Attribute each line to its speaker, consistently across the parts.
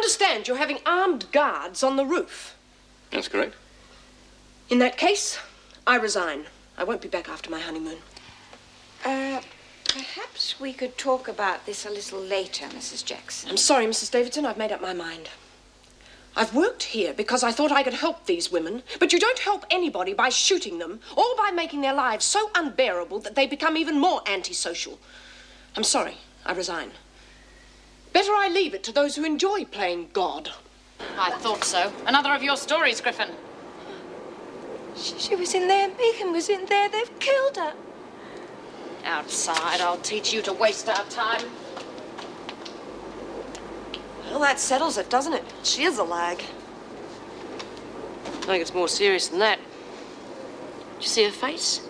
Speaker 1: understand you're having armed guards on the roof.
Speaker 2: That's correct.
Speaker 1: In that case, I resign. I won't be back after my honeymoon.
Speaker 3: Perhaps we could talk about this a little later, Mrs. Jackson.
Speaker 1: I'm sorry, Mrs. Davidson, I've made up my mind. I've worked here because I thought I could help these women, but you don't help anybody by shooting them or by making their lives so unbearable that they become even more antisocial. I'm sorry, I resign. Better I leave it to those who enjoy playing God.
Speaker 4: I thought so. Another of your stories, Griffin.
Speaker 3: She was in there. Megan was in there. They've killed her.
Speaker 4: Outside, I'll teach you to waste our time.
Speaker 5: Well, that settles it, doesn't it? She is a lag.
Speaker 6: I think it's more serious than that. Did you see her face?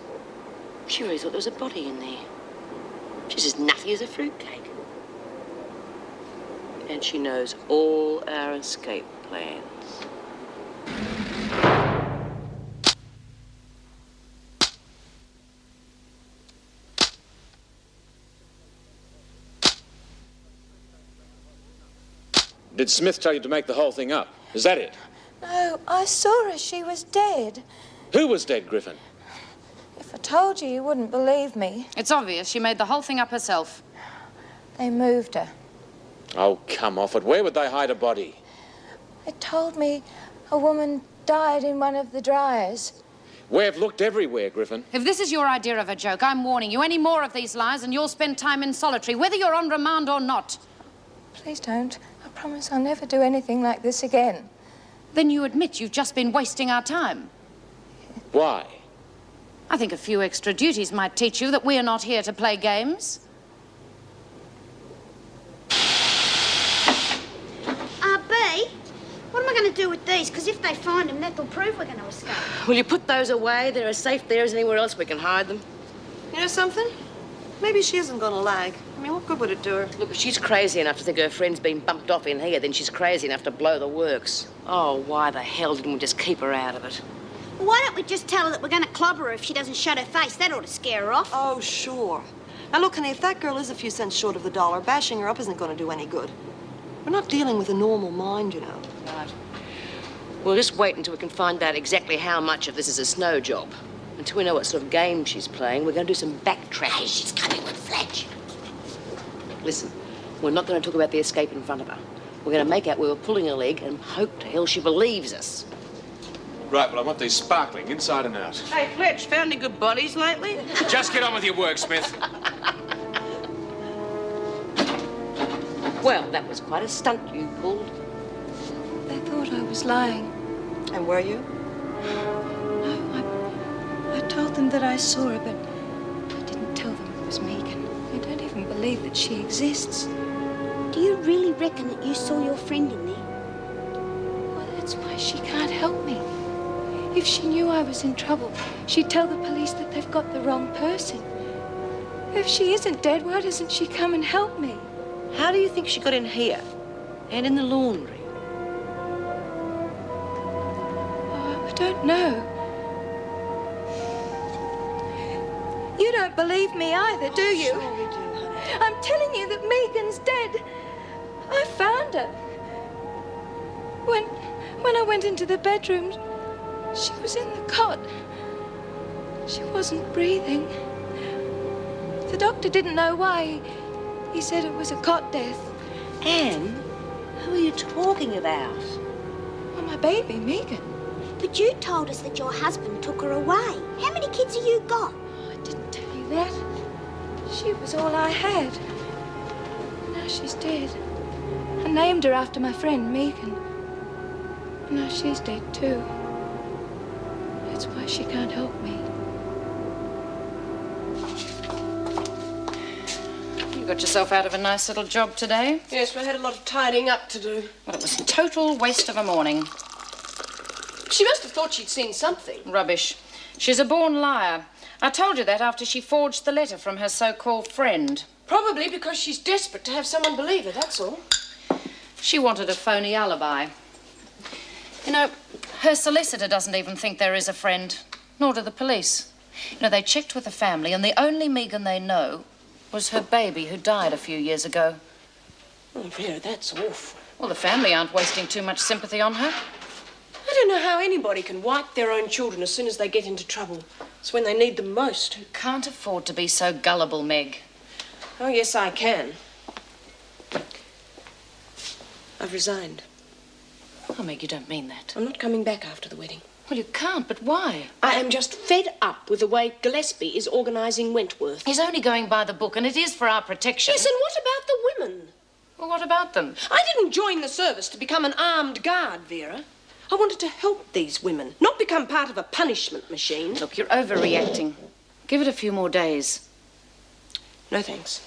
Speaker 6: She really thought there was a body in there. She's as nutty as a fruitcake. And she knows all our escape plans.
Speaker 7: Did Smith tell you to make the whole thing up? Is that it?
Speaker 3: No, I saw her. She was dead.
Speaker 7: Who was dead, Griffin?
Speaker 3: If I told you, you wouldn't believe me.
Speaker 4: It's obvious she made the whole thing up herself.
Speaker 3: They moved her.
Speaker 7: Oh, come off it. Where would they hide a body?
Speaker 3: They told me a woman died in one of the dryers.
Speaker 7: We've looked everywhere, Griffin.
Speaker 4: If this is your idea of a joke, I'm warning you. Any more of these lies and you'll spend time in solitary, whether you're on remand or not.
Speaker 3: Please don't. I promise I'll never do anything like this again.
Speaker 4: Then you admit you've just been wasting our time.
Speaker 7: Why?
Speaker 4: I think a few extra duties might teach you that we're not here to play games.
Speaker 8: B, what am I going to do with these? Because if they find them, that'll prove we're going to escape.
Speaker 6: Will you put those away? They're as safe there as anywhere else we can hide them.
Speaker 5: You know something? Maybe she isn't gonna lag. I mean, what good would it do her?
Speaker 6: Look, if she's crazy enough to think her friend's been bumped off in here, then she's crazy enough to blow the works. Oh, why the hell didn't we just keep her out of it?
Speaker 8: Well, why don't we just tell her that we're going to clobber her if she doesn't shut her face? That ought to scare her off.
Speaker 5: Oh, sure. Now, look, honey, if that girl is a few cents short of the dollar, bashing her up isn't going to do any good. We're not dealing with a normal mind, you know.
Speaker 6: Right. We'll just wait until we can find out exactly how much of this is a snow job. Until we know what sort of game she's playing, we're going to do some backtracking.
Speaker 8: Hey, she's coming with Fletch.
Speaker 6: Listen, we're not going to talk about the escape in front of her. We're going to make out we were pulling her leg and hope to hell she believes us.
Speaker 7: Right, well, I want these sparkling inside and out.
Speaker 6: Hey, Fletch, found any good bodies lately?
Speaker 7: Just get on with your work, Smith.
Speaker 6: Well, that was quite a stunt you pulled.
Speaker 3: They thought I was lying.
Speaker 5: And were you?
Speaker 3: No, I told them that I saw her, but I didn't tell them it was Megan. They don't even believe that she exists.
Speaker 8: Do you really reckon that you saw your friend in there?
Speaker 3: Well, that's why she can't help me. If she knew I was in trouble, she'd tell the police that they've got the wrong person. If she isn't dead, why doesn't she come and help me?
Speaker 6: How do you think she got in here? And in the laundry?
Speaker 3: Oh, I don't know. You don't believe me either, do you?
Speaker 5: Sure we do, honey.
Speaker 3: I'm telling you that Megan's dead. I found her. When I went into the bedroom, she was in the cot. She wasn't breathing. The doctor didn't know why. He said it was a cot death.
Speaker 6: Anne, who are you talking about?
Speaker 3: Oh, my baby, Megan.
Speaker 8: But you told us that your husband took her away. How many kids have you got?
Speaker 3: Oh, I didn't tell you that. She was all I had. Now she's dead. I named her after my friend, Megan. Now she's dead, too. That's why she can't help me.
Speaker 4: You got yourself out of a nice little job today.
Speaker 1: Yes, we had a lot of tidying up to do.
Speaker 4: Well, it was a total waste of a morning.
Speaker 1: She must have thought she'd seen something.
Speaker 4: Rubbish. She's a born liar. I told you that after she forged the letter from her so-called friend.
Speaker 1: Probably because she's desperate to have someone believe her, that's all.
Speaker 4: She wanted a phony alibi. You know, her solicitor doesn't even think there is a friend, nor do the police. You know, they checked with the family, and the only Megan they know was her baby who died a few years ago.
Speaker 1: Oh, Vera, that's awful.
Speaker 4: Well, the family aren't wasting too much sympathy on her.
Speaker 1: I don't know how anybody can wipe their own children as soon as they get into trouble. It's when they need them most.
Speaker 4: You can't afford to be so gullible, Meg.
Speaker 1: Oh, yes, I can. I've resigned.
Speaker 4: Oh, Meg, you don't mean that.
Speaker 1: I'm not coming back after the wedding.
Speaker 4: Well, you can't, but why?
Speaker 1: I am just fed up with the way Gillespie is organising Wentworth.
Speaker 4: He's only going by the book, and it is for our protection.
Speaker 1: Yes, and what about the women?
Speaker 4: Well, what about them?
Speaker 1: I didn't join the service to become an armed guard, Vera. I wanted to help these women, not become part of a punishment machine.
Speaker 4: Look, you're overreacting. Give it a few more days.
Speaker 1: No, thanks.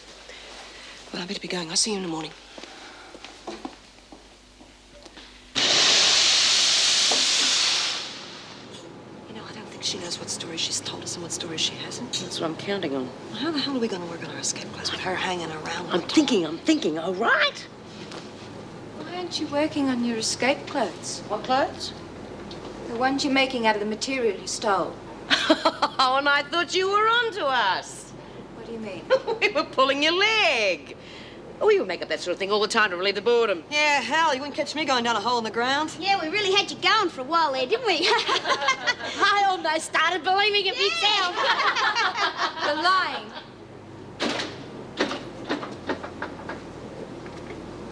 Speaker 1: Well, I better be going. I'll see you in the morning. You know, I don't think she knows what stories she's told us and what stories she hasn't.
Speaker 6: That's what I'm counting on.
Speaker 5: Well, how the hell are we going to work on our escape clothes with her hanging around?
Speaker 6: I'm thinking, all right?
Speaker 3: Why aren't you working on your escape clothes?
Speaker 6: What clothes?
Speaker 3: The ones you're making out of the material you stole.
Speaker 6: Oh, and I thought you were on to us.
Speaker 3: What do you mean?
Speaker 6: We were pulling your leg. Oh, we would make up that sort of thing all the time to relieve the boredom.
Speaker 5: Yeah, hell, you wouldn't catch me going down a hole in the ground.
Speaker 8: Yeah, we really had you going for a while there, didn't we?
Speaker 6: I almost started believing it myself.
Speaker 3: You're lying.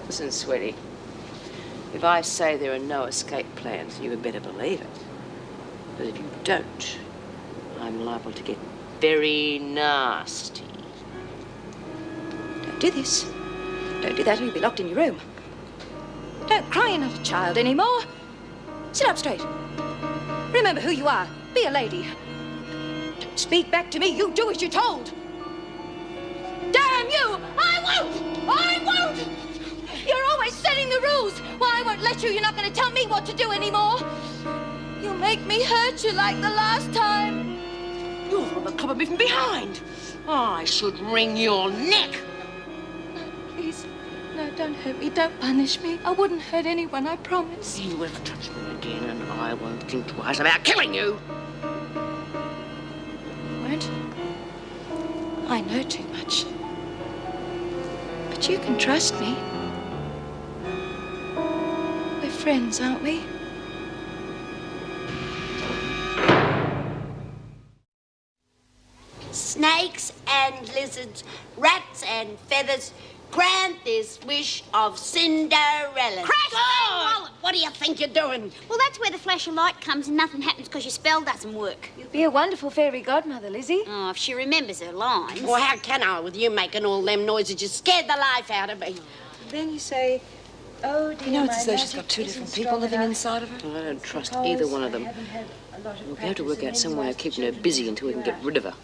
Speaker 6: Listen, sweetie. If I say there are no escape plans, you had better believe it. But if you don't, I'm liable to get very nasty.
Speaker 3: Don't do this. Don't do that or you'll be locked in your room. Don't cry, you're not a child anymore. Sit up straight. Remember who you are. Be a lady. Don't speak back to me. You do as you're told. Damn you! I won't! You're always setting the rules. Well, I won't let you. You're not going to tell me what to do anymore. You'll make me hurt you like the last time.
Speaker 6: You're the one that clobbered me from behind. I should wring your neck.
Speaker 3: Please, no, don't hurt me. Don't punish me. I wouldn't hurt anyone, I promise.
Speaker 6: You ever touch me again and I won't think twice about killing you.
Speaker 3: Won't? I know too much. But you can trust me. We're friends, aren't we?
Speaker 8: Snakes and lizards, rats and feathers, grant this wish of Cinderella.
Speaker 6: Crash my wallet! What do you think you're doing?
Speaker 8: Well, that's where the flash of light comes and nothing happens because your spell doesn't work.
Speaker 3: You'll be a wonderful fairy godmother, Lizzie.
Speaker 8: Oh, if she remembers her lines.
Speaker 6: Well, how can I with you making all them noises? You scared the life out of me.
Speaker 3: Then you say, oh, dear,
Speaker 5: You know, it's as though she's got two different people living inside of her.
Speaker 6: Well, I don't trust either one of them. We'll have to work out some way of keeping her busy until we can get rid of her.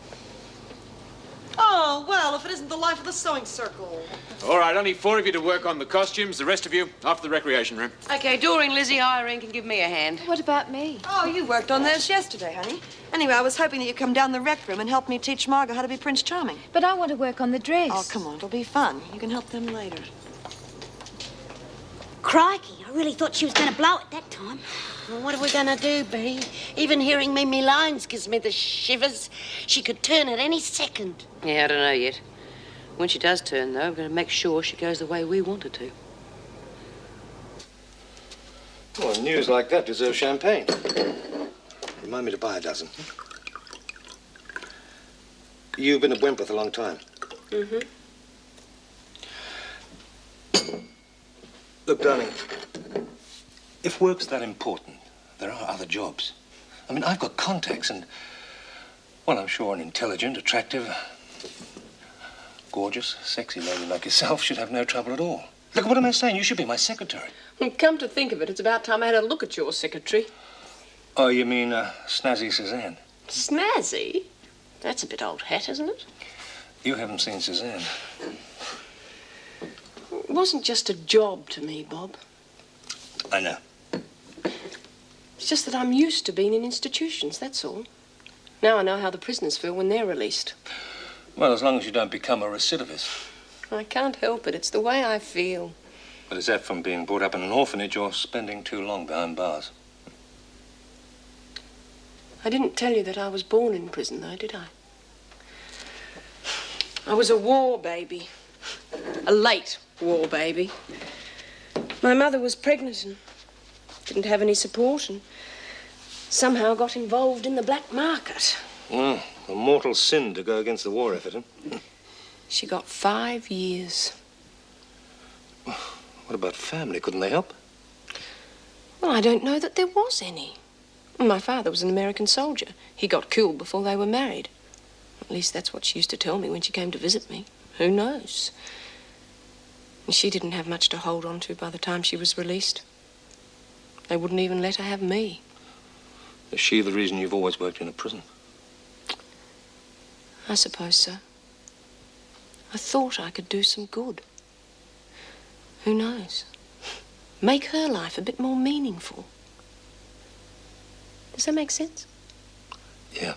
Speaker 5: Oh, well, if it isn't the life of the sewing circle.
Speaker 7: All right, only 4 of you to work on the costumes. The rest of you off to the recreation room.
Speaker 6: Okay, Doreen, Lizzie, Irene can give me a hand.
Speaker 3: What about me?
Speaker 5: Oh, you worked on those yesterday, honey. Anyway, I was hoping that you'd come down the rec room and help me teach Margo how to be Prince Charming.
Speaker 3: But I want to work on the dress.
Speaker 5: Oh, come on, it'll be fun. You can help them later.
Speaker 8: Crikey, I really thought she was going to blow it that time.
Speaker 6: Well, what are we going to do, Bea? Even hearing me lines gives me the shivers. She could turn at any second. Yeah, I don't know yet. When she does turn, though, we're going to make sure she goes the way we want her to.
Speaker 2: Well, news like that deserves champagne. Remind me to buy a dozen. You've been at Wentworth a long time.
Speaker 6: Mm-hmm.
Speaker 2: Look, darling, if work's that important, there are other jobs. I mean, I've got contacts and, well, I'm sure an intelligent, attractive, gorgeous, sexy lady like yourself should have no trouble at all. Look, what am I saying? You should be my secretary.
Speaker 1: Well, come to think of it, it's about time I had a look at your secretary.
Speaker 2: Oh, you mean Snazzy Suzanne?
Speaker 1: Snazzy?
Speaker 6: That's a bit old hat, isn't it?
Speaker 2: You haven't seen Suzanne.
Speaker 1: It wasn't just a job to me, Bob.
Speaker 2: I know.
Speaker 1: It's just that I'm used to being in institutions, that's all. Now I know how the prisoners feel when they're released.
Speaker 2: Well, as long as you don't become a recidivist.
Speaker 1: I can't help it. It's the way I feel.
Speaker 2: But is that from being brought up in an orphanage or spending too long behind bars?
Speaker 1: I didn't tell you that I was born in prison, though, did I? I was a war baby. A late war baby. My mother was pregnant and didn't have any support and somehow got involved in the black market.
Speaker 2: Well, a mortal sin to go against the war effort, huh?
Speaker 1: She got 5 years.
Speaker 2: What about family? Couldn't they help?
Speaker 1: Well, I don't know that there was any. My father was an American soldier. He got killed before they were married. At least that's what she used to tell me when she came to visit me. Who knows? And she didn't have much to hold on to by the time she was released. They wouldn't even let her have me.
Speaker 2: Is she the reason you've always worked in a prison?
Speaker 1: I suppose so. I thought I could do some good. Who knows? Make her life a bit more meaningful. Does that make sense?
Speaker 2: Yeah.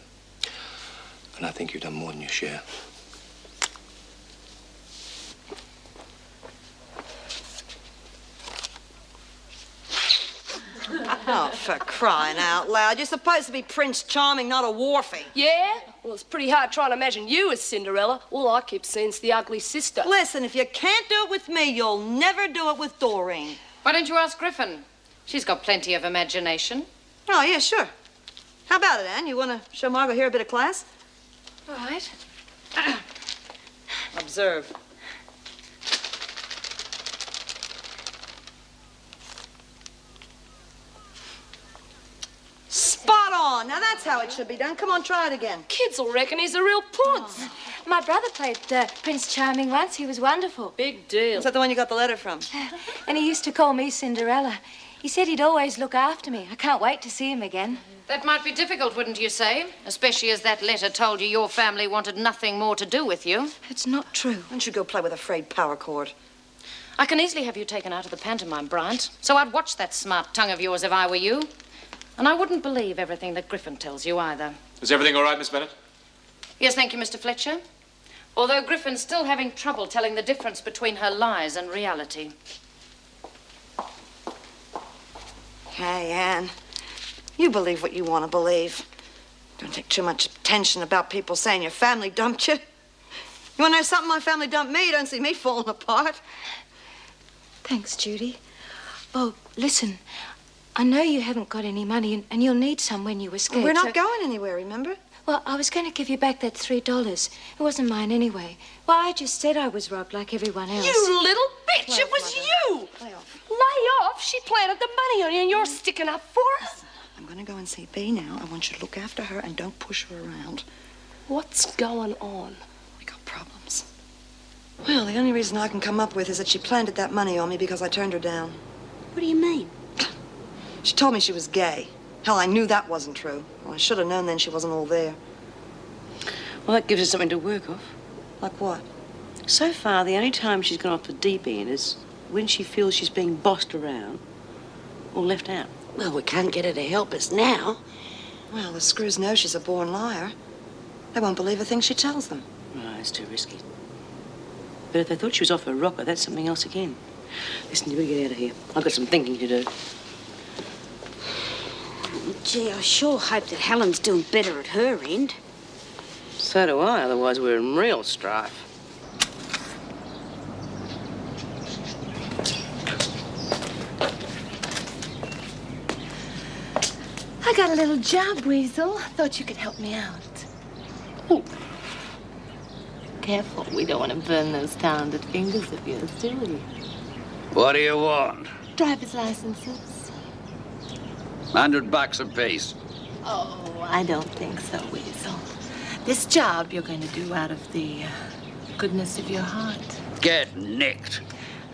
Speaker 2: And I think you've done more than your share.
Speaker 5: Oh, for crying out loud. You're supposed to be Prince Charming, not a wharfie.
Speaker 1: Yeah? Well, it's pretty hard trying to imagine you as Cinderella. All I keep seeing's the ugly sister.
Speaker 5: Listen, if you can't do it with me, you'll never do it with Doreen.
Speaker 4: Why don't you ask Griffin? She's got plenty of imagination.
Speaker 5: Oh, yeah, sure. How about it, Anne? You want to show Margo here a bit of class?
Speaker 1: All right.
Speaker 5: Observe. Spot on. Now, that's how it should be done. Come on, try it again.
Speaker 1: Kids will reckon he's a real puss.
Speaker 3: My brother played Prince Charming once. He was wonderful.
Speaker 1: Big deal.
Speaker 5: Is that the one you got the letter from?
Speaker 3: And he used to call me Cinderella. He said he'd always look after me. I can't wait to see him again.
Speaker 4: That might be difficult, wouldn't you say? Especially as that letter told you your family wanted nothing more to do with you.
Speaker 3: It's not true.
Speaker 5: Why don't you go play with a frayed power cord?
Speaker 4: I can easily have you taken out of the pantomime, Bryant. So I'd watch that smart tongue of yours if I were you. And I wouldn't believe everything that Griffin tells you either.
Speaker 7: Is everything all right, Miss Bennett?
Speaker 4: Yes, thank you, Mr. Fletcher. Although Griffin's still having trouble telling the difference between her lies and reality.
Speaker 5: Hey, Anne. You believe what you want to believe. Don't take too much attention about people saying your family dumped you. You want to know something? My family dumped me. You don't see me falling apart.
Speaker 3: Thanks, Judy. Oh, listen. I know you haven't got any money, and you'll need some when you escape.
Speaker 5: We're not going anywhere, remember?
Speaker 3: Well, I was going to give you back that $3. It wasn't mine anyway. Well, I just said I was robbed like everyone else.
Speaker 1: You little bitch! It was you!
Speaker 5: Lay off.
Speaker 1: Lay off? She planted the money on you and you're sticking up for us?
Speaker 5: I'm going to go and see B now. I want you to look after her and don't push her around.
Speaker 1: What's going on?
Speaker 5: We got problems. Well, the only reason I can come up with is that she planted that money on me because I turned her down.
Speaker 8: What do you mean?
Speaker 5: She told me she was gay. Hell, I knew that wasn't true. Well, I should have known then she wasn't all there.
Speaker 6: Well, that gives us something to work off.
Speaker 5: Like what?
Speaker 6: So far, the only time she's gone off the deep end is when she feels she's being bossed around or left out.
Speaker 8: Well, we can't get her to help us now.
Speaker 5: Well, the screws know she's a born liar. They won't believe a thing she tells them.
Speaker 6: Oh, it's too risky. But if they thought she was off her rocker, that's something else again. Listen, you better get out of here. I've got some thinking to do.
Speaker 8: Gee, I sure hope that Helen's doing better at her end.
Speaker 6: So do I, otherwise we're in real strife.
Speaker 3: I got a little job, Weasel. Thought you could help me out.
Speaker 9: Ooh. Careful, we don't want to burn those talented fingers of yours, do we?
Speaker 10: What do you want?
Speaker 3: Driver's licenses.
Speaker 10: $100 apiece.
Speaker 9: Oh, I don't think so, Weasel. This job you're going to do out of the goodness of your heart.
Speaker 10: Get nicked.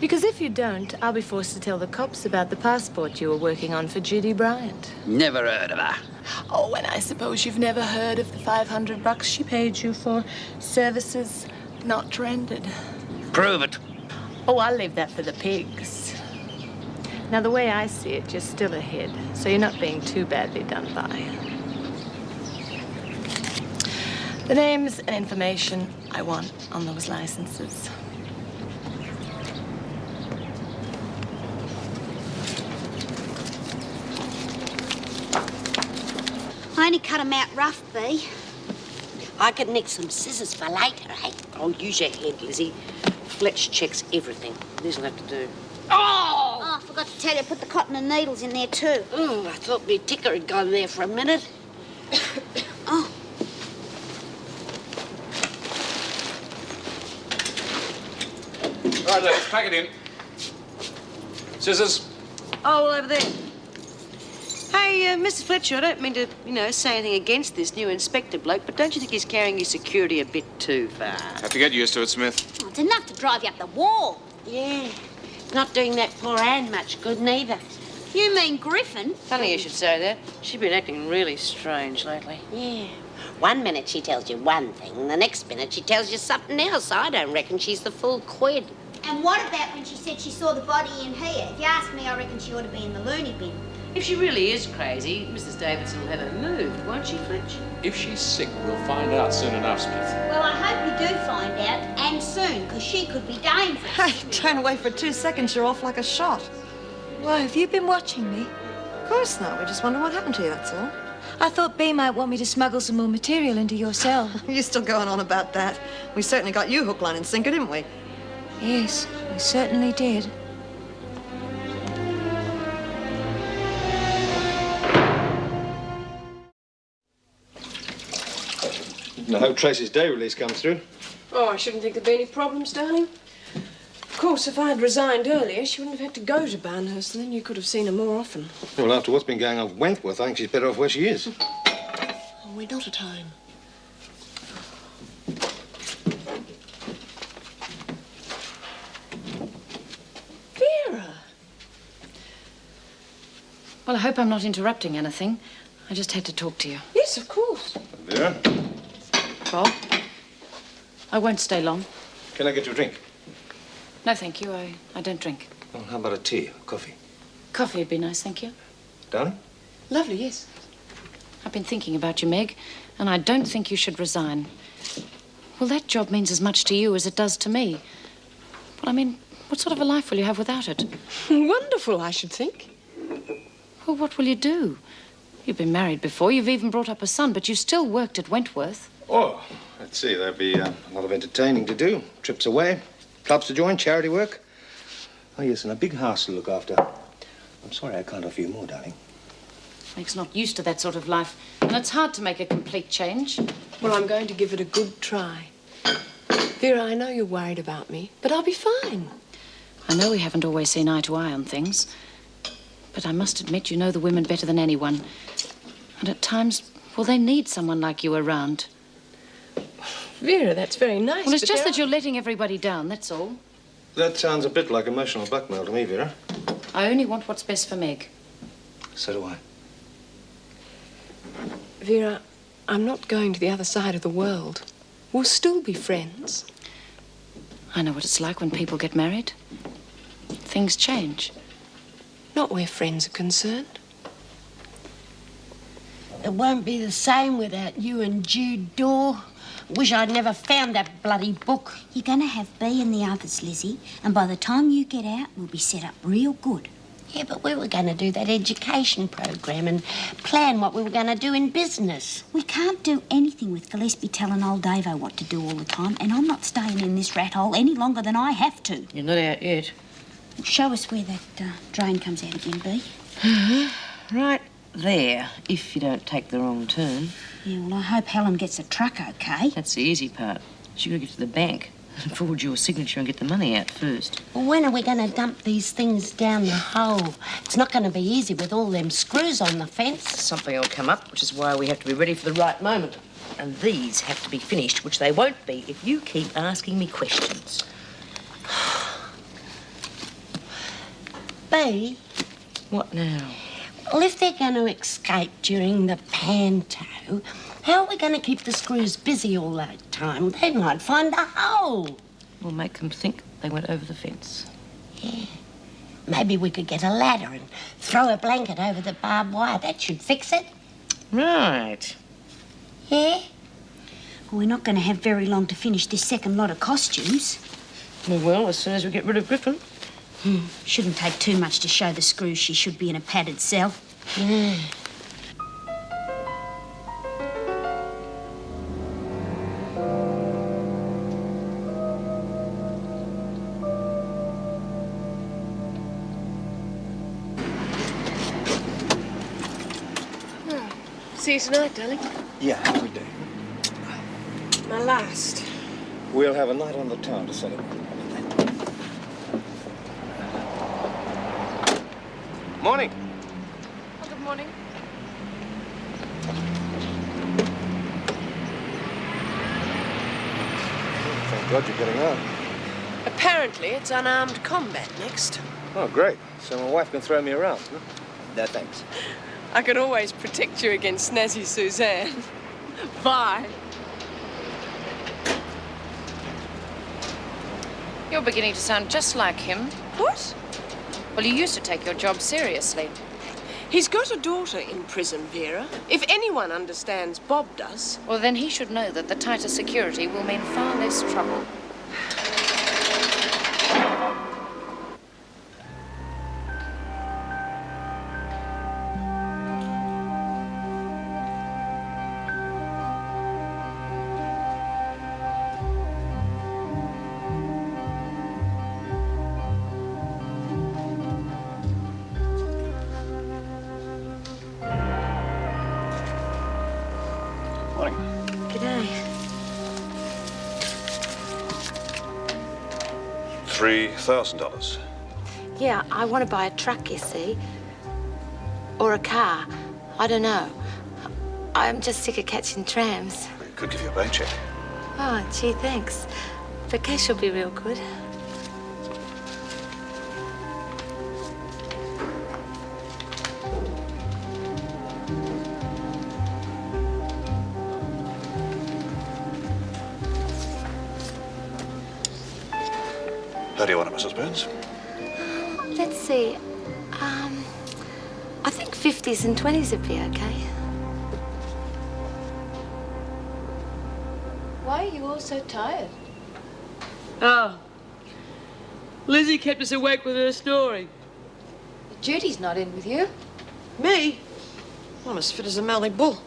Speaker 9: Because if you don't, I'll be forced to tell the cops about the passport you were working on for Judy Bryant.
Speaker 10: Never heard of her.
Speaker 9: Oh, and I suppose you've never heard of the $500 she paid you for services not rendered.
Speaker 10: Prove it.
Speaker 9: Oh, I'll leave that for the pigs. Now, the way I see it, you're still ahead, so you're not being too badly done by. The names and information I want on those licenses.
Speaker 8: I only cut 'em out rough, B. I could nick some scissors for later, eh?
Speaker 6: Oh, use your head, Lizzie. Fletch checks everything. This'll have to do.
Speaker 8: Oh, for they put the cotton and needles in there too.
Speaker 6: Oh, I thought my ticker had gone there for a minute.
Speaker 8: Oh.
Speaker 7: Right, let's pack it in. Scissors.
Speaker 6: Oh, over there. Hey, Mr. Fletcher, I don't mean to, say anything against this new inspector bloke, but don't you think he's carrying his security a bit too far?
Speaker 7: Have to get used to it, Smith.
Speaker 8: Oh, it's enough to drive you up the wall.
Speaker 6: Yeah, not doing that poor Anne much good neither.
Speaker 8: You mean Griffin?
Speaker 6: Funny you should say that. She's been acting really strange lately.
Speaker 8: Yeah. One minute she tells you one thing, the next minute she tells you something else. I don't reckon she's the full quid.
Speaker 11: And what about when she said she saw the body in here? If you ask me, I reckon she ought to be in the loony bin.
Speaker 6: If she really is crazy, Mrs. Davidson will have her moved, won't she, Fletch?
Speaker 7: If she's sick, we'll find out soon enough, Smith.
Speaker 11: Well, I hope you do find out, and soon, because she could be dangerous.
Speaker 5: Hey, don't wait for 2 seconds. You're off like a shot.
Speaker 3: Why, have you been watching me?
Speaker 5: Of course not. We just wonder what happened to you, that's all.
Speaker 3: I thought B might want me to smuggle some more material into your cell.
Speaker 5: You're still going on about that. We certainly got you hook, line, and sinker, didn't we?
Speaker 3: Yes, we certainly did.
Speaker 2: I hope Tracy's day release comes through.
Speaker 1: Oh, I shouldn't think there'd be any problems, darling. Of course, if I had resigned earlier, she wouldn't have had to go to Barnhurst, and then you could have seen her more often.
Speaker 2: Well, after what's been going on with Wentworth, I think she's better off where she is.
Speaker 1: Oh, we're not at home. Vera!
Speaker 4: Well, I hope I'm not interrupting anything. I just had to talk to you.
Speaker 1: Yes, of course.
Speaker 2: Vera,
Speaker 4: Bob, I won't stay long.
Speaker 2: can I get you a drink?
Speaker 4: No, thank you. I don't drink.
Speaker 2: Well, how about a tea or coffee?
Speaker 4: Coffee would be nice, thank you.
Speaker 2: Darling?
Speaker 1: Lovely, yes.
Speaker 4: I've been thinking about you, Meg, and I don't think you should resign. Well, that job means as much to you as it does to me. Well, I mean, what sort of a life will you have without it?
Speaker 1: Wonderful, I should think.
Speaker 4: Well, what will you do? You've been married before, you've even brought up a son, but you still worked at Wentworth.
Speaker 2: Oh, let's see. There'd be a lot of entertaining to do. Trips away, clubs to join, charity work. Oh, yes, and a big house to look after. I'm sorry I can't offer you more, darling.
Speaker 4: Meg's not used to that sort of life, and it's hard to make a complete change.
Speaker 1: Well, I'm going to give it a good try. Vera, I know you're worried about me, but I'll be fine.
Speaker 4: I know we haven't always seen eye to eye on things, but I must admit you know the women better than anyone. And at times, well, they need someone like you around.
Speaker 1: Vera, that's very nice.
Speaker 4: Well, it's
Speaker 1: but
Speaker 4: just
Speaker 1: there
Speaker 4: that you're letting everybody down, that's all.
Speaker 2: That sounds a bit like emotional blackmail to me, Vera.
Speaker 4: I only want what's best for Meg.
Speaker 2: So do I.
Speaker 1: Vera, I'm not going to the other side of the world. We'll still be friends.
Speaker 4: I know what it's like when people get married. Things change.
Speaker 1: Not where friends are concerned.
Speaker 8: It won't be the same without you and Jude Dorr. Wish I'd never found that bloody book.
Speaker 11: You're going to have B and the others, Lizzie, and by the time you get out, we'll be set up real good.
Speaker 8: Yeah, but we were going to do that education program and plan what we were going to do in business.
Speaker 11: We can't do anything with Gillespie telling old Davo what to do all the time, and I'm not staying in this rat hole any longer than I have to.
Speaker 6: You're not out yet.
Speaker 11: Show us where that drain comes out again, B.
Speaker 6: Right there, if you don't take the wrong turn.
Speaker 11: Yeah, well, I hope Helen gets a truck okay.
Speaker 6: That's the easy part. She's got to get to the bank and forward your signature and get the money out first.
Speaker 8: Well, when are we going to dump these things down the hole? It's not going to be easy with all them screws on the fence.
Speaker 6: Something will come up, which is why we have to be ready for the right moment. And these have to be finished, which they won't be if you keep asking me questions.
Speaker 8: B,
Speaker 6: What now?
Speaker 8: well, if they're going to escape during the panto, how are we going to keep the screws busy all that time? They might find a hole.
Speaker 6: We'll make them think they went over the fence.
Speaker 8: Yeah. Maybe we could get a ladder and throw a blanket over the barbed wire. That should fix it.
Speaker 6: Right.
Speaker 8: Yeah?
Speaker 11: Well, we're not going to have very long to finish this second lot of costumes.
Speaker 6: Well, as soon as we get rid of Griffin.
Speaker 11: Shouldn't take too much to show the screws she should be in a padded cell.
Speaker 6: see you tonight, darling.
Speaker 2: Yeah, have a good day.
Speaker 1: My last.
Speaker 2: We'll have a night on the town to celebrate. Morning.
Speaker 1: Oh, good morning.
Speaker 2: Thank God you're getting on.
Speaker 1: Apparently, it's unarmed combat next.
Speaker 2: Oh, great. So my wife can throw me around, huh? No, thanks.
Speaker 1: I can always protect you against Snazzy Suzanne. Bye.
Speaker 4: You're beginning to sound just like him.
Speaker 1: What?
Speaker 4: Well, you used to take your job seriously.
Speaker 1: He's got a daughter in prison, Vera. If anyone understands, Bob does.
Speaker 4: Well, then he should know that the tighter security will mean far less trouble.
Speaker 12: $3,000.
Speaker 13: Yeah, I want to buy a truck, you see. Or a car. I don't know. I'm just sick of catching trams.
Speaker 12: We could give you a bank check.
Speaker 13: Oh, gee, thanks. But cash will be real good.
Speaker 12: How do you want it, Mrs. Burns?
Speaker 13: Let's see. I think 50s and 20s would be okay.
Speaker 9: Why are you all so tired?
Speaker 6: Oh. Lizzie kept us awake with her story.
Speaker 9: Judy's not in with you.
Speaker 5: Me? I'm as fit as a Mallee bull.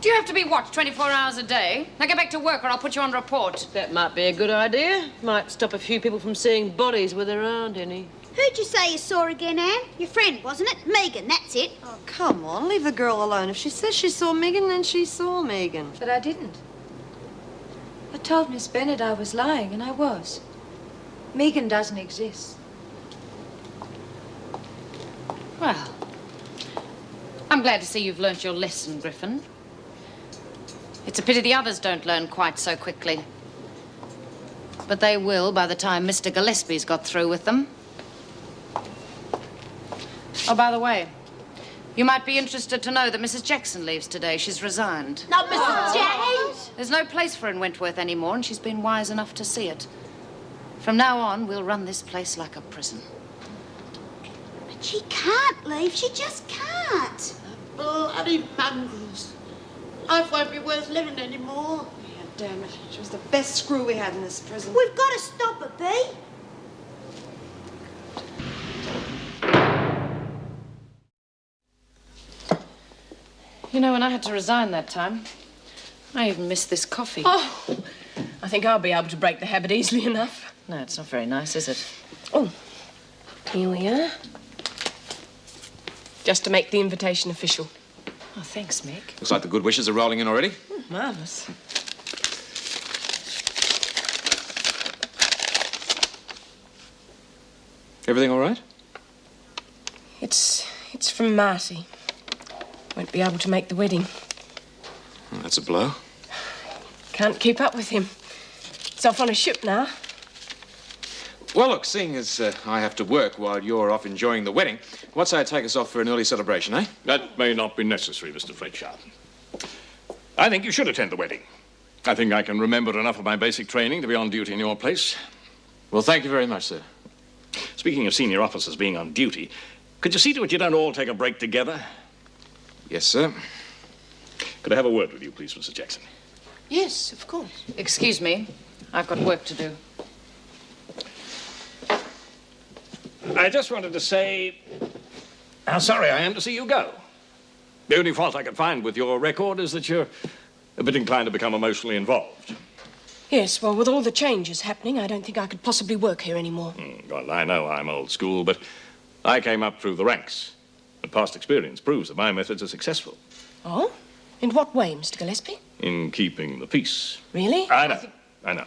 Speaker 4: Do you have to be watched 24 hours a day? Now get back to work or I'll put you on report.
Speaker 6: That might be a good idea. Might stop a few people from seeing bodies where there aren't any.
Speaker 11: Who'd you say you saw again, Anne? Your friend, wasn't it? Megan, that's it.
Speaker 5: Oh, come on, leave the girl alone. If she says she saw Megan, then she saw Megan.
Speaker 3: But I didn't. I told Miss Bennett I was lying, and I was. Megan doesn't exist.
Speaker 4: Well, I'm glad to see you've learnt your lesson, Griffin. It's a pity the others don't learn quite so quickly. But they will by the time Mr. Gillespie's got through with them. Oh, by the way, you might be interested to know that Mrs. Jackson leaves today. She's resigned.
Speaker 8: Not Mrs. Jackson.
Speaker 4: There's no place for her in Wentworth anymore, and she's been wise enough to see it. From now on, we'll run this place like a prison.
Speaker 11: But she can't leave. She just can't.
Speaker 8: Bloody mongrels. Life won't be worth living anymore.
Speaker 5: Yeah, damn it. She was the best screw we had in this prison.
Speaker 11: We've got to stop her, Bea.
Speaker 4: You know, when I had to resign that time, I even missed this coffee.
Speaker 1: Oh, I think I'll be able to break the habit easily enough.
Speaker 4: No, it's not very nice, is it?
Speaker 1: Oh, here we are. Just to make the invitation official.
Speaker 4: Oh, thanks, Mick.
Speaker 7: Looks like the good wishes are rolling in already.
Speaker 1: Marvellous.
Speaker 7: Everything all right?
Speaker 1: It's from Marty. Won't be able to make the wedding.
Speaker 7: Well, that's a blow.
Speaker 1: Can't keep up with him. He's off on a ship now.
Speaker 7: Well, look, seeing as I have to work while you're off enjoying the wedding, what say I take us off for an early celebration, eh?
Speaker 14: That may not be necessary, Mr. Fletcher. I think you should attend the wedding. I think I can remember enough of my basic training to be on duty in your place.
Speaker 7: Well, thank you very much, sir.
Speaker 14: Speaking of senior officers being on duty, could you see to it you don't all take a break together?
Speaker 7: Yes, sir.
Speaker 14: Could I have a word with you, please, Mrs. Jackson?
Speaker 1: Yes, of course.
Speaker 4: Excuse me. I've got work to do.
Speaker 14: I just wanted to say how sorry I am to see you go. The only fault I could find with your record is that you're a bit inclined to become emotionally involved.
Speaker 1: Yes, well, with all the changes happening, I don't think I could possibly work here anymore.
Speaker 14: Well, I know I'm old school, but I came up through the ranks. But past experience proves that my methods are successful.
Speaker 1: Oh? In what way, Mr. Gillespie?
Speaker 14: In keeping the peace.
Speaker 1: Really?
Speaker 14: I know.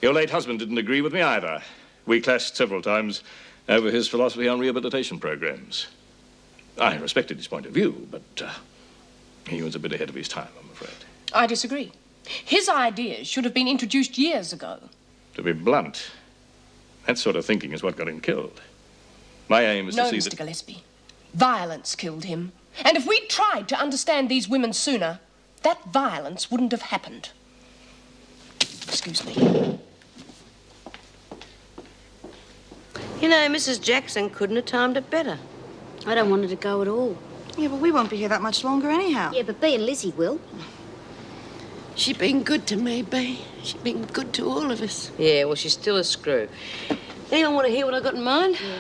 Speaker 14: Your late husband didn't agree with me either. We clashed several times over his philosophy on rehabilitation programs. I respected his point of view, but he was a bit ahead of his time, I'm afraid.
Speaker 1: I disagree. His ideas should have been introduced years ago.
Speaker 14: To be blunt, that sort of thinking is what got him killed. My aim is to see
Speaker 1: Mr.
Speaker 14: that...
Speaker 1: Gillespie. Violence killed him. And if we'd tried to understand these women sooner, that violence wouldn't have happened. Excuse me.
Speaker 6: You know, Mrs. Jackson couldn't have timed it better.
Speaker 11: I don't want her to go at all.
Speaker 5: Yeah, but we won't be here that much longer anyhow.
Speaker 11: Yeah, but Bea and Lizzie will.
Speaker 8: She's been good to me, Bea. She's been good to all of us.
Speaker 6: Yeah, well, she's still a screw. Anyone want to hear what I got in mind? Yeah.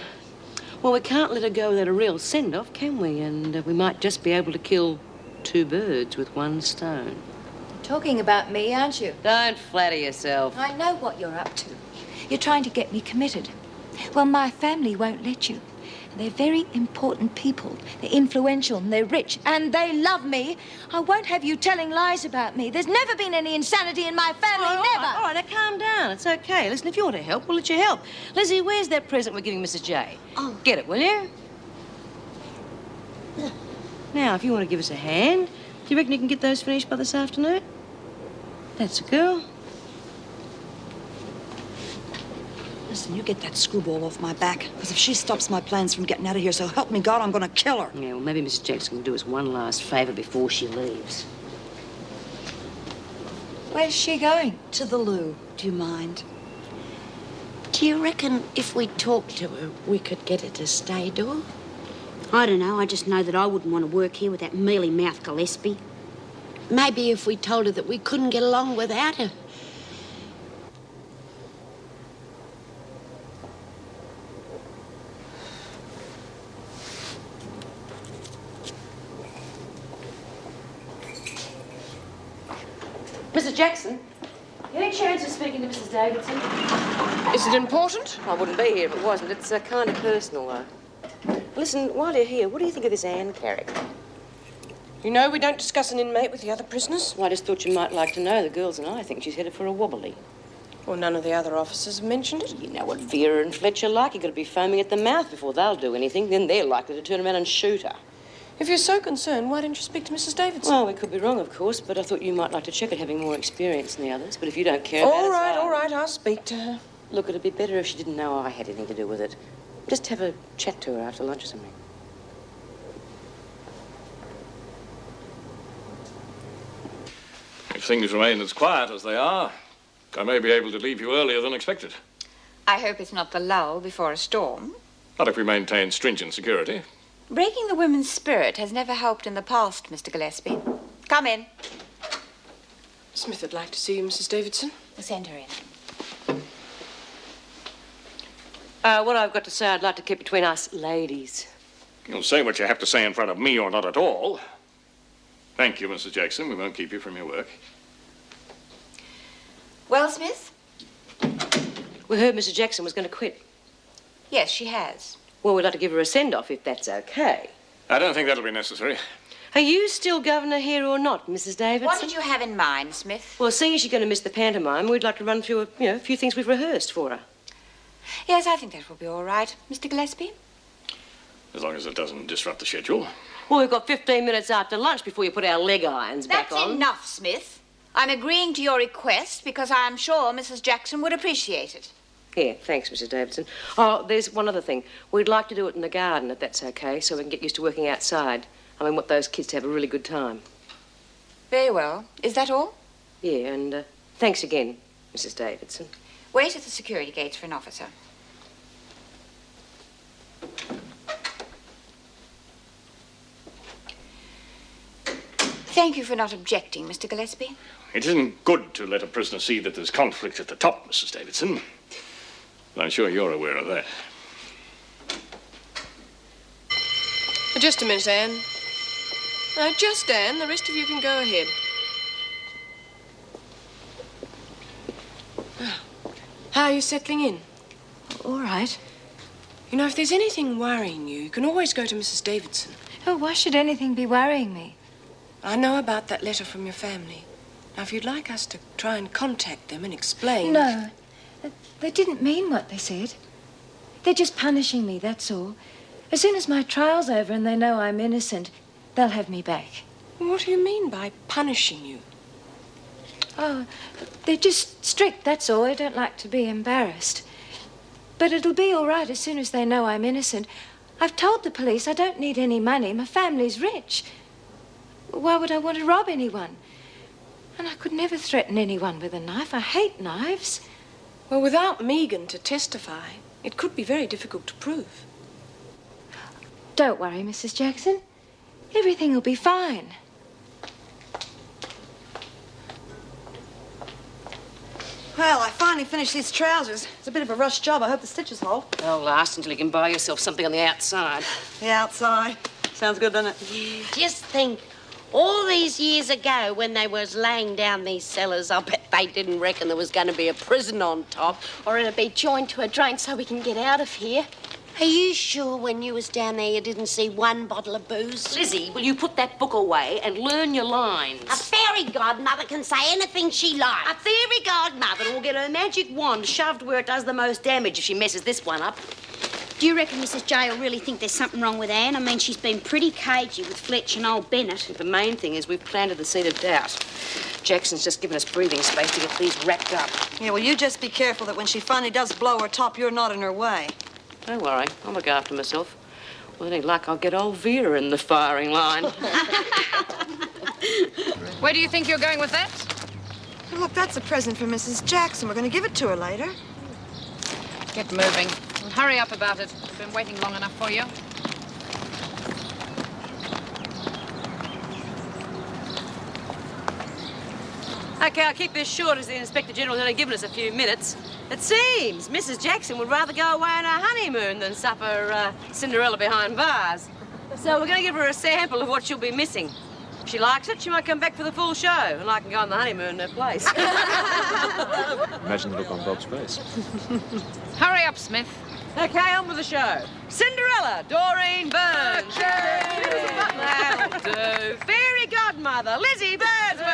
Speaker 6: Well, we can't let her go without a real send-off, can we? And we might just be able to kill 2 birds with 1 stone.
Speaker 3: Talking about me, aren't you?
Speaker 6: Don't flatter yourself.
Speaker 3: I know what you're up to. You're trying to get me committed. Well, my family won't let you. They're very important people. They're influential and they're rich and they love me. I won't have you telling lies about me. There's never been any insanity in my family, never.
Speaker 6: All right, now calm down. It's okay. Listen, if you want to help, we'll let you help. Lizzie, where's that present we're giving Mrs. J?
Speaker 11: Oh.
Speaker 6: Get it, will you? Now, if you want to give us a hand, do you reckon you can get those finished by this afternoon? That's a girl.
Speaker 5: Listen, you get that screwball off my back. Because if she stops my plans from getting out of here, so help me God, I'm going to kill her.
Speaker 6: Yeah, well, maybe Mrs. Jackson can do us one last favour before she leaves.
Speaker 3: Where's she going?
Speaker 5: To the loo. Do you mind?
Speaker 8: Do you reckon if we talked to her, we could get her to stay, Dor?
Speaker 11: I don't know. I just know that I wouldn't want to work here with that mealy-mouthed Gillespie.
Speaker 8: Maybe if we told her that we couldn't get along without her.
Speaker 6: Mrs. Jackson, any chance of speaking to Mrs. Davidson?
Speaker 1: Is it important?
Speaker 6: I wouldn't be here if it wasn't. It's kind of personal, though. Listen, while you're here, what do you think of this Anne character?
Speaker 1: You know we don't discuss an inmate with the other prisoners.
Speaker 6: Well, I just thought you might like to know. The girls and I think she's headed for a wobbly.
Speaker 1: Well, none of the other officers have mentioned it.
Speaker 6: You know what Vera and Fletcher like. You've got to be foaming at the mouth before they'll do anything. Then they're likely to turn around and shoot her.
Speaker 1: If you're so concerned, why don't you speak to Mrs. Davidson?
Speaker 6: Well, we could be wrong, of course, but I thought you might like to check it, having more experience than the others. But if you don't care about it...
Speaker 1: All right, I'll speak to her.
Speaker 6: Look, it'd be better if she didn't know I had anything to do with it. Just have a chat to her after lunch or something.
Speaker 14: If things remain as quiet as they are, I may be able to leave you earlier than expected.
Speaker 15: I hope it's not the lull before a storm.
Speaker 14: Not if we maintain stringent security.
Speaker 15: Breaking the women's spirit has never helped in the past, Mr. Gillespie. Come in.
Speaker 1: Smith would like to see you, Mrs. Davidson.
Speaker 15: Send her in.
Speaker 6: What I've got to say, I'd like to keep between us ladies.
Speaker 14: You'll say what you have to say in front of me or not at all. Thank you, Mrs. Jackson. We won't keep you from your work.
Speaker 15: Well, Smith?
Speaker 6: We heard Mrs. Jackson was going to quit.
Speaker 15: Yes, she has.
Speaker 6: Well, we'd like to give her a send-off, if that's okay.
Speaker 14: I don't think that'll be necessary.
Speaker 6: Are you still governor here or not, Mrs. Davidson?
Speaker 15: What did you have in mind, Smith?
Speaker 6: Well, seeing as she's going to miss the pantomime, we'd like to run through a few things we've rehearsed for her.
Speaker 15: Yes, I think that will be all right, Mr. Gillespie.
Speaker 14: As long as it doesn't disrupt the schedule.
Speaker 6: Well, we've got 15 minutes after lunch before you put our leg irons back on.
Speaker 15: That's enough, Smith. I'm agreeing to your request because I'm sure Mrs. Jackson would appreciate it.
Speaker 6: Here, thanks, Mrs. Davidson. Oh, there's one other thing. We'd like to do it in the garden, if that's okay, so we can get used to working outside. I mean, want those kids to have a really good time.
Speaker 15: Very well. Is that all?
Speaker 6: Yeah, and thanks again, Mrs. Davidson.
Speaker 15: Wait at the security gates for an officer. Thank you for not objecting, Mr. Gillespie.
Speaker 14: It isn't good to let a prisoner see that there's conflict at the top, Mrs. Davidson. I'm sure you're aware of that.
Speaker 1: Just a minute, Anne. Just Anne. The rest of you can go ahead. How are you settling in?
Speaker 3: All right.
Speaker 1: You know, if there's anything worrying you, you can always go to Mrs. Davidson.
Speaker 3: Oh, why should anything be worrying me?
Speaker 1: I know about that letter from your family. Now, if you'd like us to try and contact them and explain...
Speaker 3: No. They didn't mean what they said. They're just punishing me, that's all. As soon as my trial's over and they know I'm innocent, they'll have me back.
Speaker 1: What do you mean by punishing you?
Speaker 3: Oh, they're just strict, that's all. I don't like to be embarrassed. But it'll be all right as soon as they know I'm innocent. I've told the police I don't need any money. My family's rich. Why would I want to rob anyone? And I could never threaten anyone with a knife. I hate knives.
Speaker 1: Well, without Megan to testify, it could be very difficult to prove.
Speaker 3: Don't worry, Mrs. Jackson. Everything will be fine.
Speaker 5: Well, I finally finished these trousers. It's a bit of a rush job. I hope the stitches hold.
Speaker 6: They'll last until you can buy yourself something on the outside.
Speaker 5: The outside. Sounds good, doesn't it?
Speaker 8: Just think, all these years ago when they was laying down these cellars, I bet they didn't reckon there was going to be a prison on top or it'd be joined to a drain so we can get out of here. Are you sure when you was down there you didn't see one bottle of booze?
Speaker 6: Lizzie, will you put that book away and learn your lines?
Speaker 8: A fairy godmother can say anything she likes.
Speaker 6: A fairy godmother will get her magic wand shoved where it does the most damage if she messes this one up.
Speaker 11: Do you reckon Mrs. J will really think there's something wrong with Anne? I mean, she's been pretty cagey with Fletch and old Bennett.
Speaker 6: The main thing is we've planted the seed of doubt. Jackson's just given us breathing space to get these wrapped up.
Speaker 5: Yeah, well, you just be careful that when she finally does blow her top, you're not in her way.
Speaker 6: Don't worry, I'll look after myself. With any luck, I'll get old Vera in the firing line.
Speaker 4: Where do you think you're going with that?
Speaker 5: Well, look, that's a present for Mrs. Jackson. We're going to give it to her later.
Speaker 4: Get moving. And hurry up about it. I've been waiting long enough for you.
Speaker 6: OK, I'll keep this short as the Inspector General's only given us a few minutes. It seems Mrs. Jackson would rather go away on her honeymoon than suffer Cinderella behind bars. So we're going to give her a sample of what she'll be missing. If she likes it, she might come back for the full show, and I can go on the honeymoon in her place.
Speaker 7: Imagine the look on Bob's face.
Speaker 4: Hurry up, Smith.
Speaker 6: OK, on with the show. Cinderella, Doreen Burns. That'll do. Fairy godmother, Lizzie Birdsworth.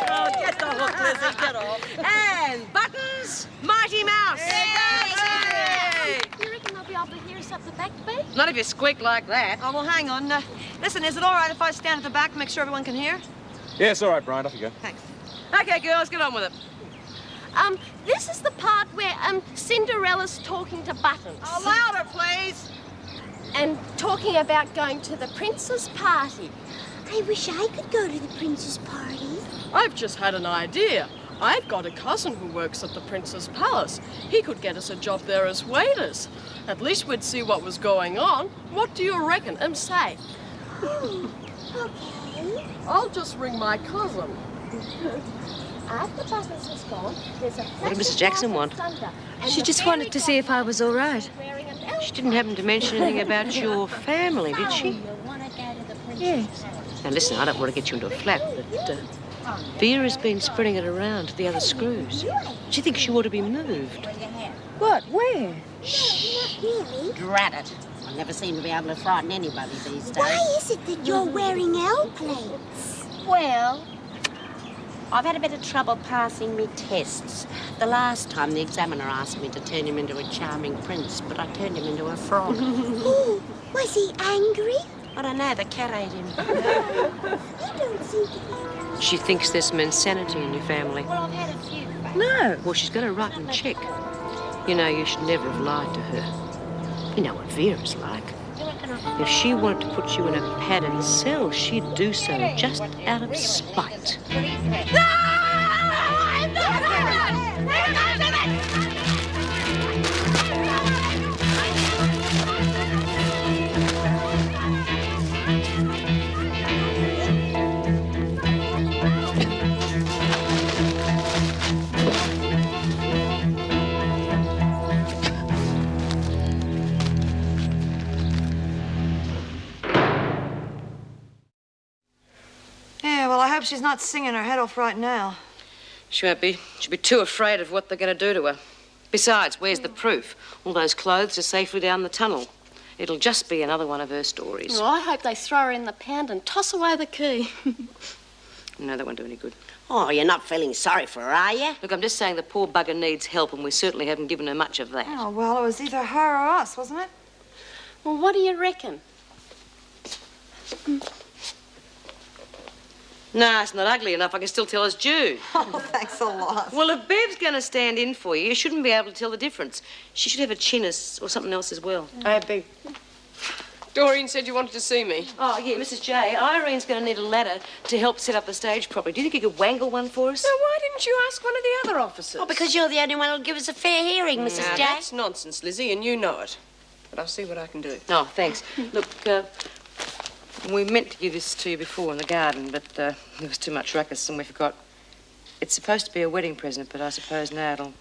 Speaker 5: Oh, get the hook, Lizzie, get off.
Speaker 6: And Buttons, Mighty Mouse. Yay!
Speaker 11: Do you reckon they'll be able to hear us up the back bay?
Speaker 6: Not if you squeak like that.
Speaker 5: Oh, well, hang on. Listen, is it all right if I stand at the back and make sure everyone can hear?
Speaker 7: Yeah, it's all right, Bryant. Off you go.
Speaker 5: Thanks.
Speaker 6: OK, girls, get on with it.
Speaker 16: This is the part where, Cinderella's talking to Buttons.
Speaker 6: Oh, louder, please.
Speaker 16: And talking about going to the prince's party.
Speaker 11: I wish I could go to the prince's party.
Speaker 17: I've just had an idea. I've got a cousin who works at the Prince's Palace. He could get us a job there as waiters. At least we'd see what was going on. What do you reckon? Say.
Speaker 11: Okay.
Speaker 17: I'll just ring my cousin.
Speaker 16: After Buttons has gone, there's a
Speaker 6: What did Mrs. Jackson want?
Speaker 3: She just wanted to see if I was all right.
Speaker 6: She didn't happen to mention anything about your family, did she?
Speaker 3: Yes.
Speaker 6: Now, listen, I don't want to get you into a flat, but Vera's been spreading it around to the other screws. She thinks you ought to be moved.
Speaker 3: What? Where?
Speaker 8: Shh. Drat it. I never seem to be able to frighten anybody these days.
Speaker 11: Why is it that you're wearing L plates?
Speaker 8: Well, I've had a bit of trouble passing me tests. The last time the examiner asked me to turn him into a charming prince, but I turned him into a frog.
Speaker 11: Ooh, was he angry?
Speaker 8: I don't know, the cat ate him.
Speaker 11: You don't seem to be.
Speaker 6: She thinks there's some insanity in your family.
Speaker 8: Well, I've had a few.
Speaker 3: No.
Speaker 6: Well, she's got a rotten chick. You know, you should never have lied to her. You know what Vera's like. If she wanted to put you in a padded cell, she'd do so just out of spite.
Speaker 5: Yeah, well, I hope she's not singing her head off right now.
Speaker 6: She won't be. She'll be too afraid of what they're going to do to her. Besides, where's the proof? All those clothes are safely down the tunnel. It'll just be another one of her stories.
Speaker 16: Well, I hope they throw her in the pound and toss away the key.
Speaker 6: No, that won't do any good.
Speaker 8: Oh, you're not feeling sorry for her, are you?
Speaker 6: Look, I'm just saying the poor bugger needs help, and we certainly haven't given her much of that.
Speaker 5: Oh, well, it was either her or us, wasn't it?
Speaker 16: Well, what do you reckon?
Speaker 6: No, it's not ugly enough. I can still tell it's Jude.
Speaker 5: Oh, thanks a lot.
Speaker 6: Well, if Bev's going to stand in for you, you shouldn't be able to tell the difference. She should have a chin or something else as well.
Speaker 1: Beg. Doreen said you wanted to see me.
Speaker 6: Oh, yeah, Mrs. J. Irene's going to need a ladder to help set up the stage properly. Do you think you could wangle one for us?
Speaker 1: Now, why didn't you ask one of the other officers?
Speaker 8: Oh, because you're the only one who'll give us a fair hearing, Mrs.
Speaker 1: Now,
Speaker 8: J.
Speaker 1: that's nonsense, Lizzie, and you know it. But I'll see what I can do.
Speaker 6: Oh, thanks. Look, we meant to give this to you before in the garden, but there was too much ruckus and we forgot. It's supposed to be a wedding present, but I suppose now it'll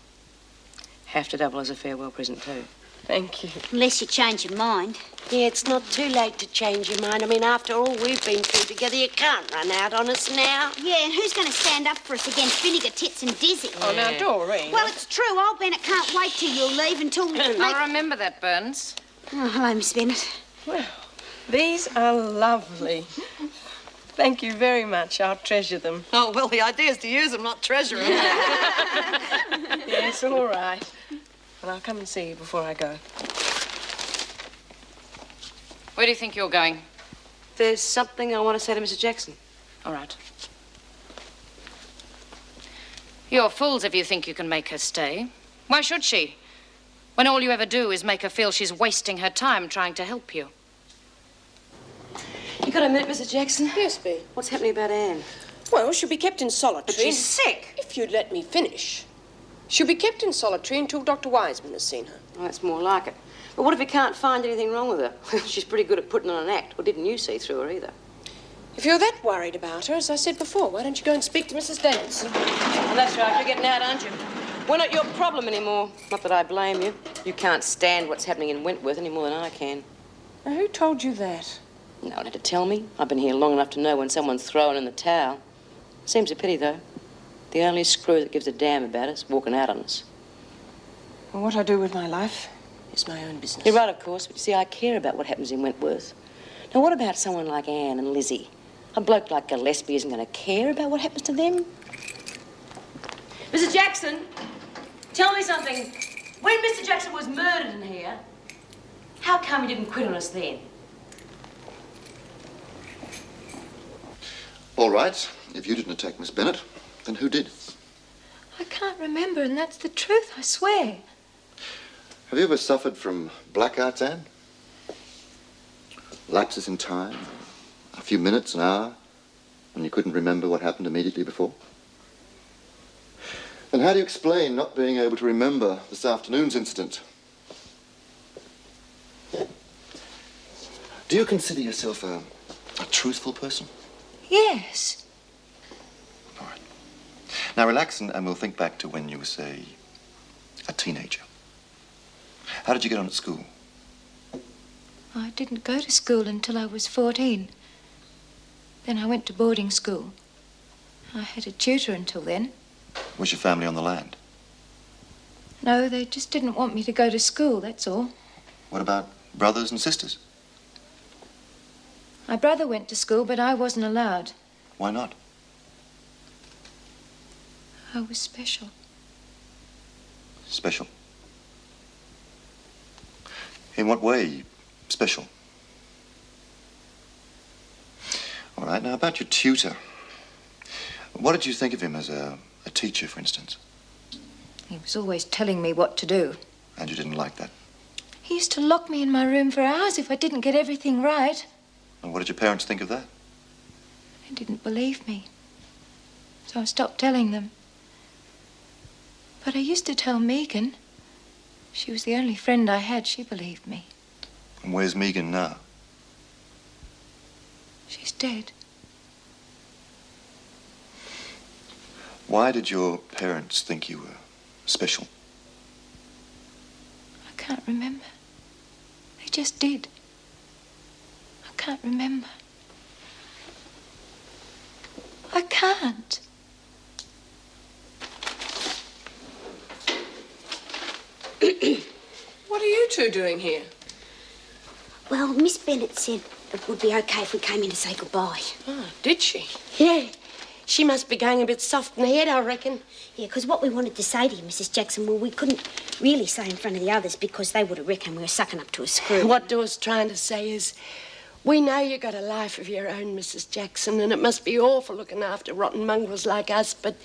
Speaker 6: have to double as a farewell present too.
Speaker 1: Thank you.
Speaker 11: Unless you change your mind.
Speaker 8: Yeah, it's not too late to change your mind. I mean, after all we've been through together, you can't run out on us now.
Speaker 11: Yeah, and who's going to stand up for us against Vinegar Tits and Dizzy?
Speaker 1: Oh, now, Doreen.
Speaker 11: Well, it's true. Old Bennett can't wait till you leave until...
Speaker 4: I'll remember that, Burns.
Speaker 11: Oh, hello, Miss Bennett.
Speaker 1: Well, these are lovely. Thank you very much. I'll treasure them.
Speaker 5: Oh, well, the idea is to use them, not treasure them.
Speaker 1: Yes, all right. Well, I'll come and see you before I go.
Speaker 4: Where do you think you're going?
Speaker 6: There's something I want to say to Mrs. Jackson.
Speaker 4: All right. You're fools if you think you can make her stay. Why should she? When all you ever do is make her feel she's wasting her time trying to help you.
Speaker 6: You got a minute, Mrs. Jackson?
Speaker 1: Yes, Bee.
Speaker 6: What's happening about Anne?
Speaker 1: Well, she'll be kept in solitary.
Speaker 6: But she's sick.
Speaker 1: If you'd let me finish. She'll be kept in solitary until Dr. Wiseman has seen her.
Speaker 6: Oh, that's more like it. But what if you can't find anything wrong with her? She's pretty good at putting on an act. Or didn't you see through her either?
Speaker 1: If you're that worried about her, as I said before, why don't you go and speak to Mrs. Davidson?
Speaker 6: Oh, that's right. You're getting out, aren't you? We're not your problem anymore. Not that I blame you. You can't stand what's happening in Wentworth any more than I can.
Speaker 1: Now, who told you that?
Speaker 6: No one had to tell me. I've been here long enough to know when someone's throwing in the towel. Seems a pity, though. The only screw that gives a damn about us walking out on us.
Speaker 1: Well, what I do with my life is my own business.
Speaker 6: You're right, of course, but you see, I care about what happens in Wentworth. Now, what about someone like Anne and Lizzie? A bloke like Gillespie isn't going to care about what happens to them. Mrs. Jackson, tell me something. When Mr. Jackson was murdered in here, how come he didn't quit on us then?
Speaker 18: All right. If you didn't attack Miss Bennett, then who did?
Speaker 3: I can't remember, and that's the truth, I swear.
Speaker 18: Have you ever suffered from blackouts, Anne? Lapses in time? A few minutes, an hour, when you couldn't remember what happened immediately before? Then how do you explain not being able to remember this afternoon's incident? Do you consider yourself a truthful person?
Speaker 3: Yes.
Speaker 18: All right. Now relax and we'll think back to when you were, say, a teenager. How did you get on at school?
Speaker 3: I didn't go to school until I was 14. Then I went to boarding school. I had a tutor until then.
Speaker 18: Was your family on the land?
Speaker 3: No, they just didn't want me to go to school, that's all.
Speaker 18: What about brothers and sisters?
Speaker 3: My brother went to school, but I wasn't allowed.
Speaker 18: Why not?
Speaker 3: I was special.
Speaker 18: Special? In what way special? All right, now about your tutor. What did you think of him as a teacher, for instance?
Speaker 3: He was always telling me what to do.
Speaker 18: And you didn't like that?
Speaker 3: He used to lock me in my room for hours if I didn't get everything right.
Speaker 18: And what did your parents think of that?
Speaker 3: They didn't believe me. So I stopped telling them. But I used to tell Megan. She was the only friend I had. She believed me.
Speaker 18: And where's Megan now?
Speaker 3: She's dead.
Speaker 18: Why did your parents think you were special?
Speaker 3: I can't remember. They just did. I can't remember. I can't.
Speaker 1: What are you two doing here?
Speaker 11: Well, Miss Bennett said it would be okay if we came in to say goodbye.
Speaker 1: Oh, did she?
Speaker 8: Yeah. She must be going a bit soft in the head, I reckon.
Speaker 11: Yeah, because what we wanted to say to you, Mrs. Jackson, well, we couldn't really say in front of the others because they would have reckoned we were sucking up to a screw.
Speaker 8: What Dor's trying to say is, we know you got a life of your own, Mrs. Jackson, and it must be awful looking after rotten mongrels like us, but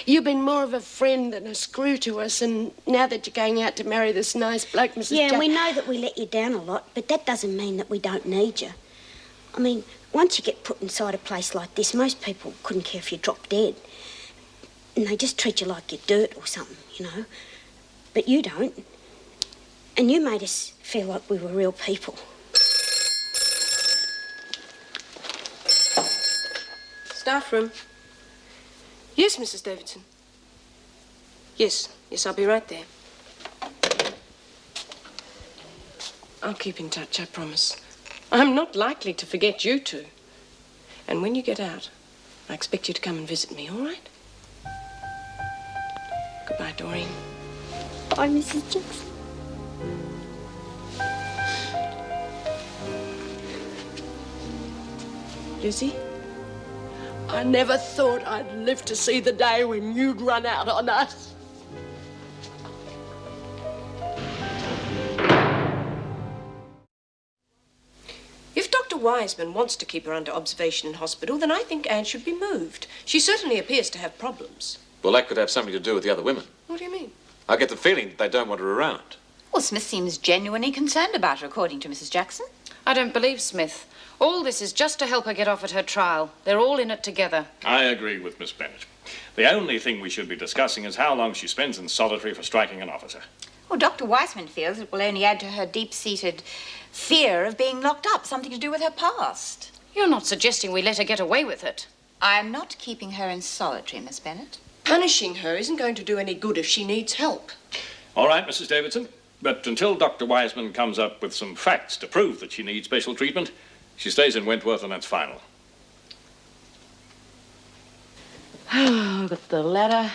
Speaker 8: you've been more of a friend than a screw to us, and now that you're going out to marry this nice bloke, Mrs.
Speaker 11: Yeah, and we know that we let you down a lot, but that doesn't mean that we don't need you. I mean, once you get put inside a place like this, most people couldn't care if you dropped dead. And they just treat you like you're dirt or something, you know. But you don't. And you made us feel like we were real people.
Speaker 1: Staff room. Yes, Mrs. Davidson. Yes, I'll be right there. I'll keep in touch, I promise. I'm not likely to forget you two. And when you get out, I expect you to come and visit me, all right? Goodbye, Doreen.
Speaker 11: Bye, Mrs. Jackson.
Speaker 8: Lizzie, I never thought I'd live to see the day when you'd run out on us.
Speaker 1: If Dr. Wiseman wants to keep her under observation in hospital, then I think Anne should be moved. She certainly appears to have problems.
Speaker 7: Well, that could have something to do with the other women.
Speaker 1: What do you mean?
Speaker 7: I get the feeling that they don't want her around.
Speaker 15: Well, Smith seems genuinely concerned about her, according to Mrs. Jackson.
Speaker 4: I don't believe Smith. All this is just to help her get off at her trial. They're all in it together.
Speaker 14: I agree with Miss Bennett. The only thing we should be discussing is how long she spends in solitary for striking an officer.
Speaker 15: Well, Dr. Wiseman feels it will only add to her deep-seated fear of being locked up, something to do with her past.
Speaker 4: You're not suggesting we let her get away with it.
Speaker 15: I am not keeping her in solitary, Miss Bennett.
Speaker 1: Punishing her isn't going to do any good if she needs help.
Speaker 14: All right, Mrs. Davidson. But until Dr. Wiseman comes up with some facts to prove that she needs special treatment, she stays in Wentworth, and that's final.
Speaker 6: I've got the ladder.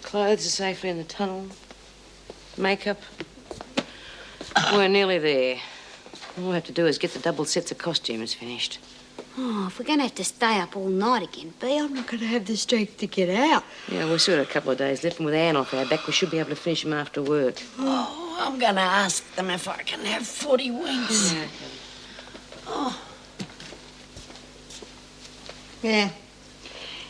Speaker 6: Clothes are safely in the tunnel. Makeup. We're nearly there. All we have to do is get the double sets of costumes finished.
Speaker 11: Oh, if we're going to have to stay up all night again, Bea, I'm not going to have the strength to get out.
Speaker 6: Yeah, we've still got a couple of days left, and with Anne off our back, we should be able to finish them after work.
Speaker 8: Oh, I'm going to ask them if I can have 40 winks.
Speaker 6: Yeah.
Speaker 5: Oh. Yeah.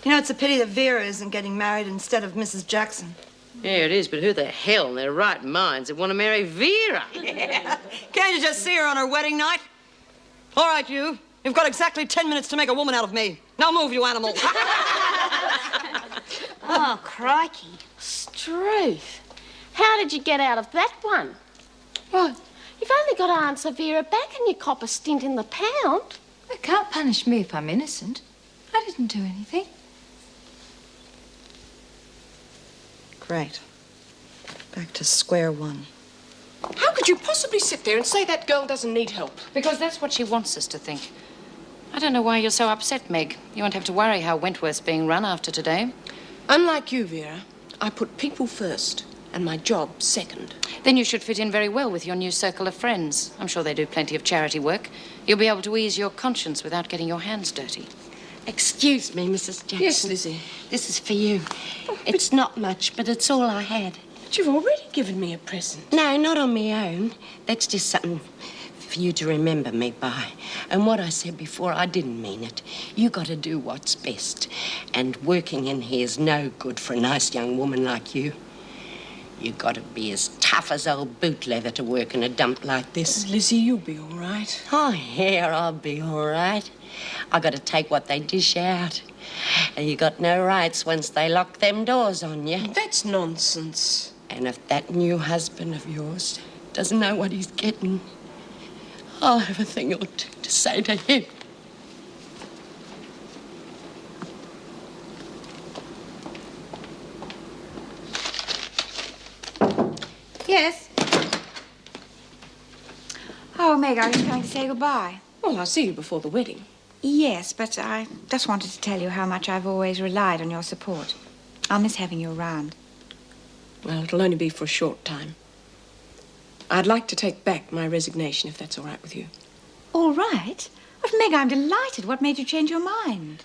Speaker 5: You know, it's a pity that Vera isn't getting married instead of Mrs. Jackson.
Speaker 6: Yeah, it is, but who the hell in their right minds would want to marry Vera?
Speaker 5: Yeah. Can't you just see her on her wedding night? All right, you. You've got exactly 10 minutes to make a woman out of me. Now move, you animal.
Speaker 11: Oh, crikey.
Speaker 16: Struth. How did you get out of that one? What? You've only got to answer Vera back and you cop a stint in the pound.
Speaker 3: They can't punish me if I'm innocent. I didn't do anything.
Speaker 5: Great. Back to square one.
Speaker 1: How could you possibly sit there and say that girl doesn't need help?
Speaker 4: Because that's what she wants us to think. I don't know why you're so upset, Meg. You won't have to worry how Wentworth's being run after today.
Speaker 1: Unlike you, Vera, I put people first and my job second.
Speaker 4: Then you should fit in very well with your new circle of friends. I'm sure they do plenty of charity work. You'll be able to ease your conscience without getting your hands dirty.
Speaker 8: Excuse me, Mrs. Jackson.
Speaker 1: Yes, Lizzie.
Speaker 8: This is for you. It's not much, but it's all I had.
Speaker 1: But you've already given me a present.
Speaker 8: No, not on my own. That's just something for you to remember me by. And what I said before, I didn't mean it. You got to do what's best. And working in here's no good for a nice young woman like you. You got to be as tough as old boot leather to work in a dump like this.
Speaker 1: Lizzie, you'll be all right.
Speaker 8: Oh, yeah, I'll be all right. I got to take what they dish out. And you got no rights once they lock them doors on you.
Speaker 1: That's nonsense.
Speaker 8: And if that new husband of yours doesn't know what he's getting, I'll have a thing or two to say to him.
Speaker 15: Yes? Oh, Meg, I was going to say goodbye.
Speaker 1: Well, I'll see you before the wedding.
Speaker 15: Yes, but I just wanted to tell you how much I've always relied on your support. I'll miss having you around.
Speaker 1: Well, it'll only be for a short time. I'd like to take back my resignation, if that's all right with you.
Speaker 15: All right. But, Meg, I'm delighted. What made you change your mind?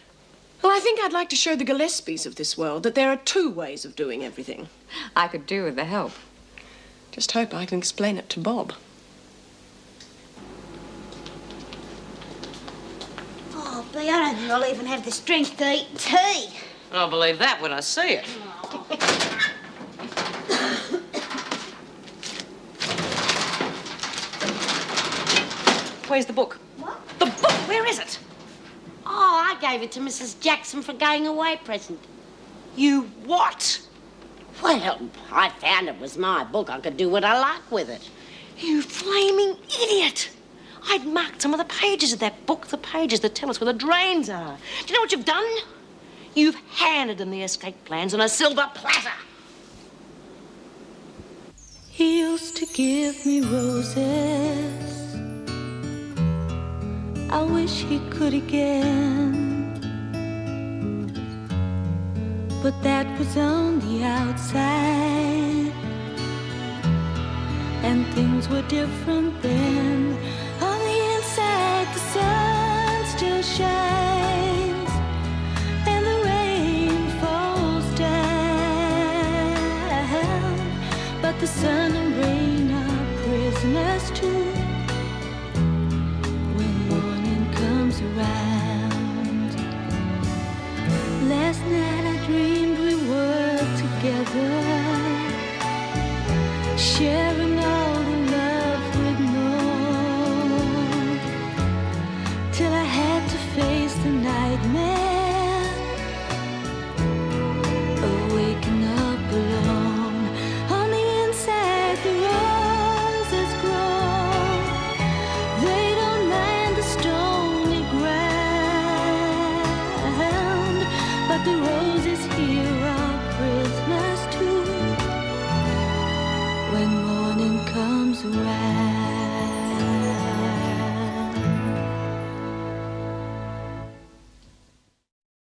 Speaker 1: Well, I think I'd like to show the Gillespies of this world that there are two ways of doing everything.
Speaker 15: I could do with the help.
Speaker 1: Just hope I can explain it to Bob.
Speaker 11: Oh, Bea, I don't think I'll even have the strength to eat tea.
Speaker 6: I'll believe that when I see it. Where's the book?
Speaker 8: What?
Speaker 6: The book, where is it?
Speaker 8: Oh, I gave it to Mrs. Jackson for going away present.
Speaker 6: You what?
Speaker 8: Well, I found it was my book. I could do what I like with it.
Speaker 6: You flaming idiot! I'd marked some of the pages of that book, the pages that tell us where the drains are. Do you know what you've done? You've handed them the escape plans on a silver platter.
Speaker 19: He used to give me roses. I wish he could again. But that was on the outside, and things were different then. On the inside, the sun still shines, and the rain falls down, but the sun